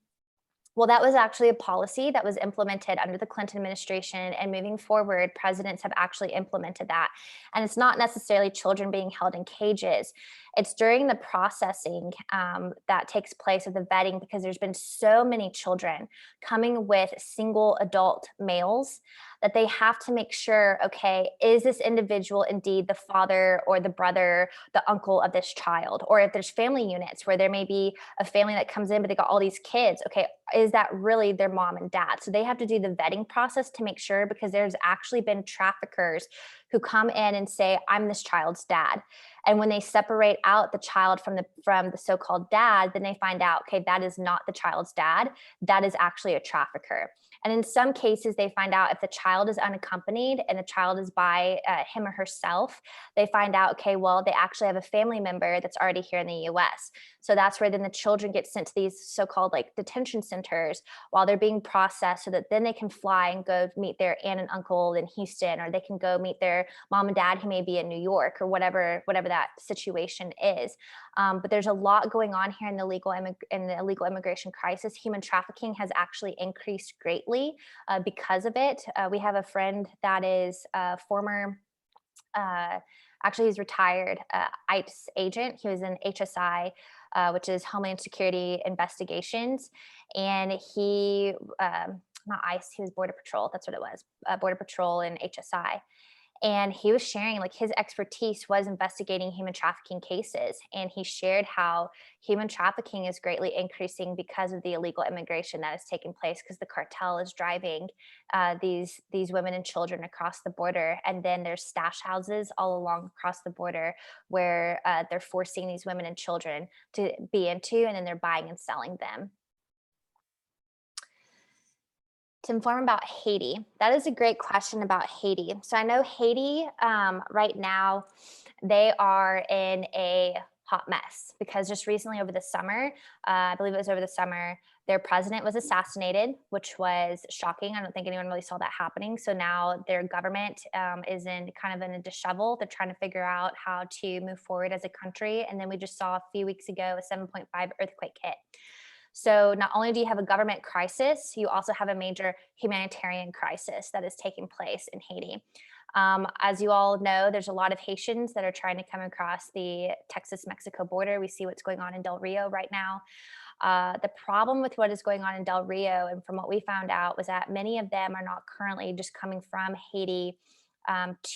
Well, that was actually a policy that was implemented under the Clinton administration, and moving forward, presidents have actually implemented that. And it's not necessarily children being held in cages. It's during the processing that takes place of the vetting, because there's been so many children coming with single adult males that they have to make sure, okay, is this individual indeed the father or the brother, the uncle of this child? Or if there's family units where there may be a family that comes in, but they got all these kids, okay, is that really their mom and dad? So they have to do the vetting process to make sure, because there's actually been traffickers who come in and say, I'm this child's dad. And when they separate out the child from the so-called dad, then they find out, okay, that is not the child's dad. That is actually a trafficker. And in some cases, they find out if the child is unaccompanied and the child is by him or herself, they find out, okay, well, they actually have a family member that's already here in the US. So that's where then the children get sent to these so-called like detention centers while they're being processed, so that then they can fly and go meet their aunt and uncle in Houston, or they can go meet their mom and dad who may be in New York, or whatever that situation is. But there's a lot going on here in the illegal immigration crisis. Human trafficking has actually increased greatly because of it. We have a friend that is a former, actually he's retired ICE agent. He was in HSI, which is Homeland Security Investigations, and he not ICE, he was Border Patrol. That's what it was, Border Patrol and HSI. And he was sharing, like, his expertise was investigating human trafficking cases, and he shared how human trafficking is greatly increasing because of the illegal immigration that is taking place, because the cartel is driving these women and children across the border. And then there's stash houses all along across the border where they're forcing these women and children to be into, and then they're buying and selling them. To inform about Haiti, that is a great question about Haiti. So I know Haiti right now, they are in a hot mess, because just recently over the summer, I believe it was over the summer, their president was assassinated, which was shocking. I don't think anyone really saw that happening. So now their government is in kind of in a dishevel. They're trying to figure out how to move forward as a country. And then we just saw a few weeks ago a 7.5 earthquake hit. So not only do you have a government crisis, you also have a major humanitarian crisis that is taking place in Haiti. As you all know, there's a lot of Haitians that are trying to come across the Texas Mexico border. We see what's going on in Del Rio right now. The problem with what is going on in Del Rio, and from what we found out, was that many of them are not currently just coming from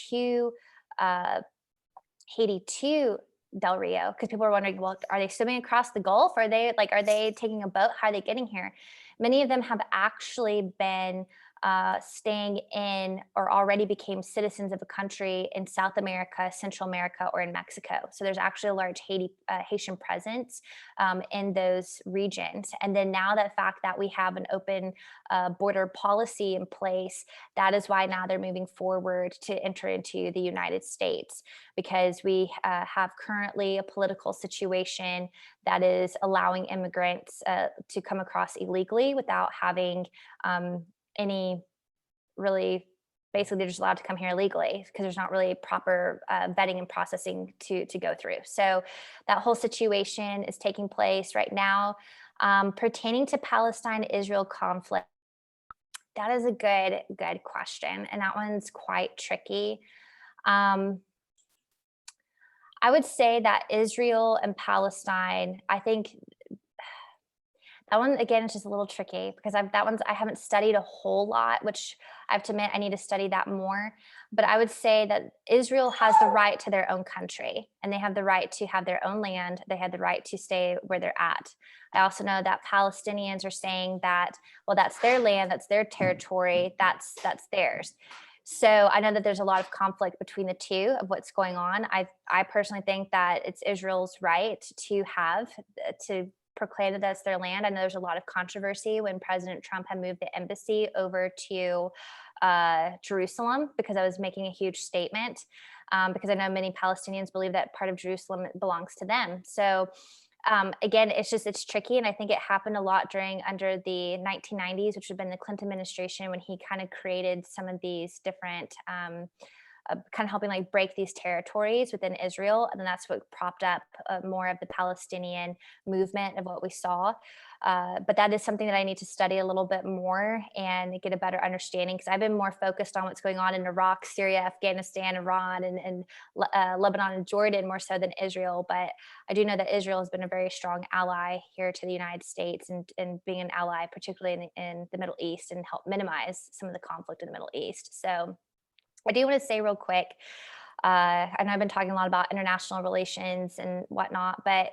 to uh, Haiti to Del Rio, because people are wondering, well, are they swimming across the Gulf? Are they taking a boat? How are they getting here? Many of them have actually been staying in or already became citizens of a country in South America, Central America, or in Mexico. So there's actually a large Haitian presence in those regions. And then now the fact that we have an open border policy in place, that is why now they're moving forward to enter into the United States, because we have currently a political situation that is allowing immigrants to come across illegally without having any really, basically they're just allowed to come here illegally because there's not really proper vetting and processing to go through. So that whole situation is taking place right now. Pertaining to Palestine-Israel conflict, that is a good question, and that one's quite tricky. Um, I would say that Israel and Palestine, I think that one again is just a little tricky because I haven't studied a whole lot, which I have to admit I need to study that more. But I would say that Israel has the right to their own country, and they have the right to have their own land. They have the right to stay where they're at. I also know that Palestinians are saying that, well, that's their land, that's their territory, that's theirs. So I know that there's a lot of conflict between the two of what's going on. I personally think that it's Israel's right to proclaim that that's their land. I know there's a lot of controversy when President Trump had moved the embassy over to Jerusalem because I was making a huge statement. Because I know many Palestinians believe that part of Jerusalem belongs to them. So again, it's tricky, and I think it happened a lot under the 1990s, which would have been the Clinton administration, when he kind of created some of these different kind of helping like break these territories within Israel. And then that's what propped up more of the Palestinian movement of what we saw. But that is something that I need to study a little bit more and get a better understanding, because I've been more focused on what's going on in Iraq, Syria, Afghanistan, Iran, and Lebanon and Jordan more so than Israel. But I do know that Israel has been a very strong ally here to the United States, and being an ally, particularly in the Middle East, and help minimize some of the conflict in the Middle East. So I do want to say real quick, I know I've been talking a lot about international relations and whatnot, but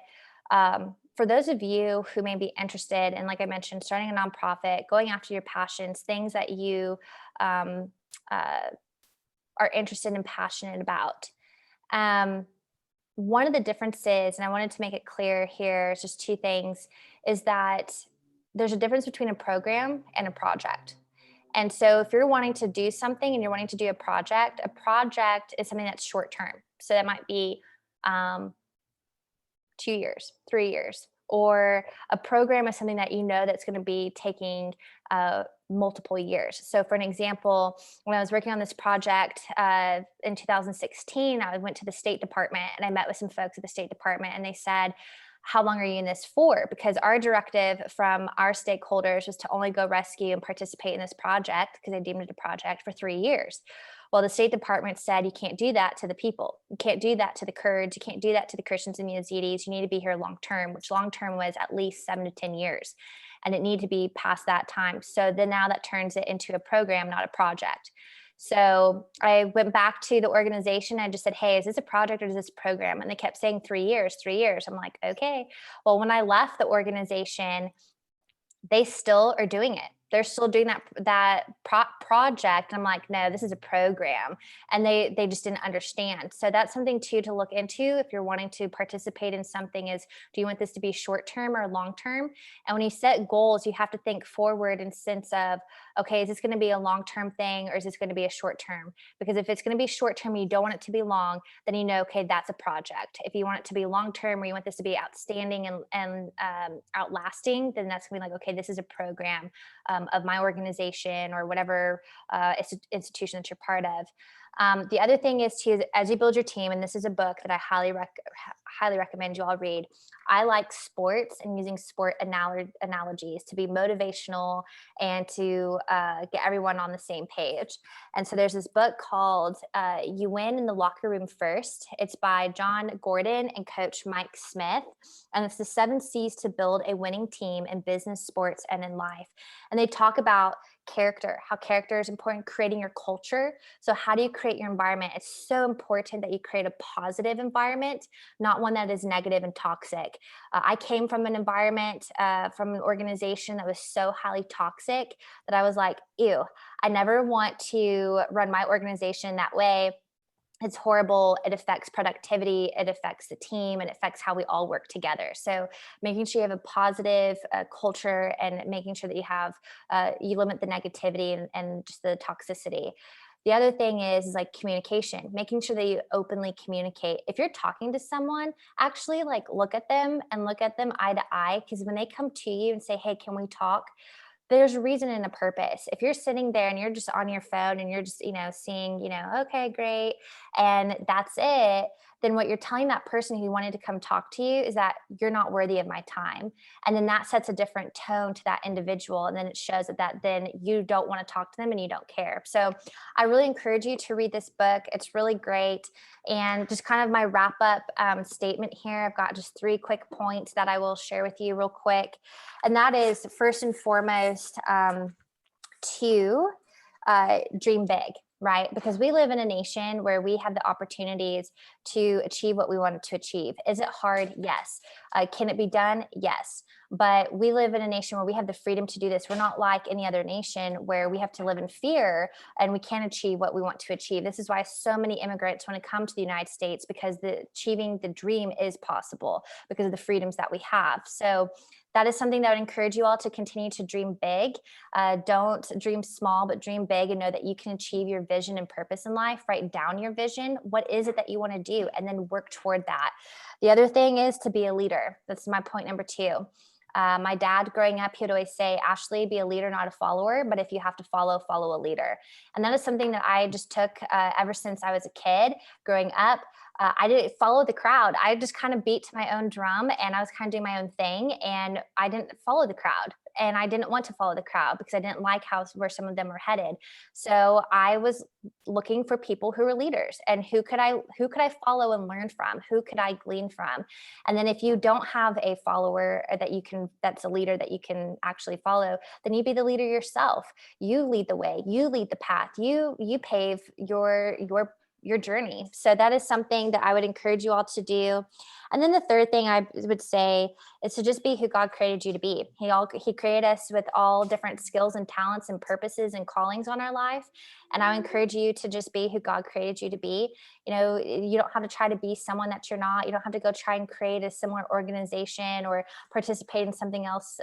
for those of you who may be interested in, like I mentioned, starting a nonprofit, going after your passions, things that you um, are interested and passionate about. Um, One of the differences, and I wanted to make it clear here, is just two things, is that there's a difference between a program and a project. And so if you're wanting to do something and you're wanting to do a project is something that's short term. So that might be um, 2 years, 3 years, or a program is something that you know that's going to be taking multiple years. So, for an example, when I was working on this project in 2016, I went to the State Department and I met with some folks at the State Department, and they said, how long are you in this for? Because our directive from our stakeholders was to only go rescue and participate in this project, because they deemed it a project, for 3 years. Well, the State Department said you can't do that to the people. You can't do that to the Kurds. You can't do that to the Christians and Yazidis. You need to be here long term, which long term was at least 7 to 10 years. And it needed to be past that time. So then now that turns it into a program, not a project. So I went back to the organization. I just said, hey, is this a project or is this a program? And they kept saying 3 years, 3 years. I'm like, okay. Well, when I left the organization, they still are doing it. They're still doing that project. I'm like, no, this is a program, and they just didn't understand. So that's something too to look into if you're wanting to participate in something. Is, do you want this to be short term or long term? And when you set goals, you have to think forward in sense of, okay, is this going to be a long term thing or is this going to be a short term? Because if it's going to be short term, you don't want it to be long, then you know, okay, that's a project. If you want it to be long term, or you want this to be outstanding and outlasting, then that's going to be like, okay, this is a program of my organization or whatever institution that you're part of. The other thing is to, as you build your team, and this is a book that I highly recommend you all read. I like sports and using sport analogies to be motivational and to get everyone on the same page. And so there's this book called You Win in the Locker Room First. It's by John Gordon and Coach Mike Smith. And it's the 7 C's to build a winning team in business, sports, and in life. And they talk about character, how character is important, creating your culture. So, how do you create your environment? It's so important that you create a positive environment, not one that is negative and toxic. I came from an environment, from an organization that was so highly toxic that I was like, ew, I never want to run my organization that way. It's horrible. It affects productivity. It affects the team. It affects how we all work together. So making sure you have a positive culture and making sure that you limit the negativity and just the toxicity. The other thing is like communication, making sure that you openly communicate. If you're talking to someone, actually like look at them and look at them eye to eye. Because when they come to you and say, hey, can we talk? There's a reason and a purpose. If you're sitting there and you're just on your phone and you're just, seeing, okay, great, and that's it, then what you're telling that person who wanted to come talk to you is that you're not worthy of my time. And then that sets a different tone to that individual. And then it shows that then you don't want to talk to them and you don't care. So I really encourage you to read this book. It's really great. And just kind of my wrap up statement here, I've got just 3 quick points that I will share with you real quick. And that is first and foremost to dream big, right? Because we live in a nation where we have the opportunities to achieve what we wanted to achieve. Is it hard? Yes. Can it be done? Yes. But we live in a nation where we have the freedom to do this. We're not like any other nation where we have to live in fear and we can't achieve what we want to achieve. This is why so many immigrants want to come to the United States, because achieving the dream is possible because of the freedoms that we have. So that is something that I would encourage you all to continue to dream big. Don't dream small, but dream big and know that you can achieve your vision and purpose in life. Write down your vision. What is it that you want to do? And then work toward that. The other thing is to be a leader. That's my point number 2. My dad growing up, he would always say, Ashley, be a leader, not a follower. But if you have to follow a leader. And that is something that I just took ever since I was a kid growing up. I didn't follow the crowd. I just kind of beat to my own drum and I was kind of doing my own thing. And I didn't follow the crowd. And I didn't want to follow the crowd because I didn't like where some of them were headed. So I was looking for people who were leaders and who could I follow and learn from? Who could I glean from? And then if you don't have a follower that's a leader that you can actually follow, then you be the leader yourself. You lead the way, you lead the path, you pave your journey. So that is something that I would encourage you all to do. And then the third thing I would say is to just be who God created you to be. He created us with all different skills and talents and purposes and callings on our life. And I would encourage you to just be who God created you to be. You don't have to try to be someone that you're not. You don't have to go try and create a similar organization or participate in something else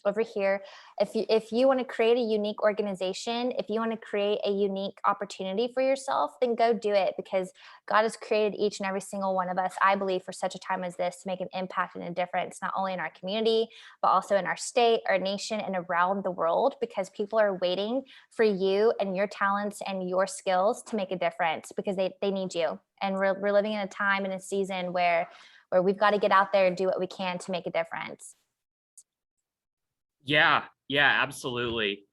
over here. If you want to create a unique organization, if you want to create a unique opportunity for yourself, then go do it, because God has created each and every single one of us, I believe, for such a time as this to make an impact and a difference, not only in our community, but also in our state, our nation, and around the world, because people are waiting for you and your talents and your skills to make a difference, because they need you. And we're living in a time and a season where we've got to get out there and do what we can to make a difference. Yeah, absolutely.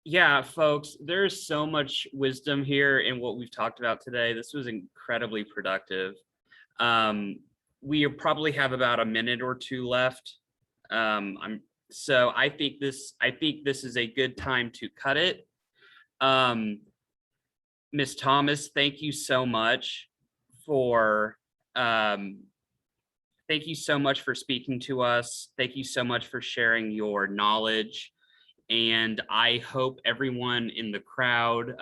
Yeah, folks, there's so much wisdom here in what we've talked about today. This was incredibly productive. We probably have about a minute or 2 left. So I think this is a good time to cut it. Miss Thomas, thank you so much for speaking to us. Thank you so much for sharing your knowledge. And I hope everyone in the crowd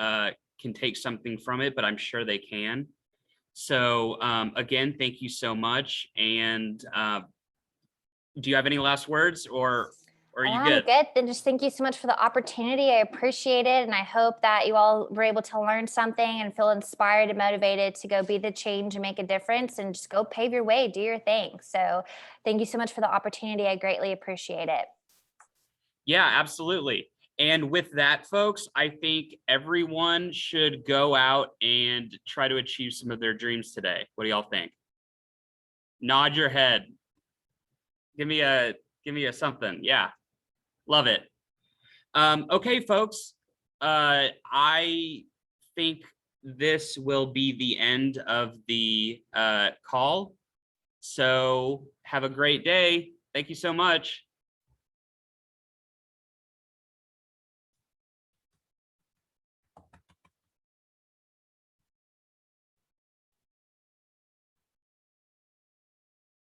can take something from it, but I'm sure they can. So again, thank you so much. And do you have any last words, or are you good? I'm good. Then just thank you so much for the opportunity. I appreciate it. And I hope that you all were able to learn something and feel inspired and motivated to go be the change and make a difference and just go pave your way, do your thing. So thank you so much for the opportunity. I greatly appreciate it. Yeah, absolutely. And with that, folks, I think everyone should go out and try to achieve some of their dreams today. What do y'all think? Nod your head. Give me a something. Yeah, love it. Okay, folks. I think this will be the end of the call. So have a great day. Thank you so much.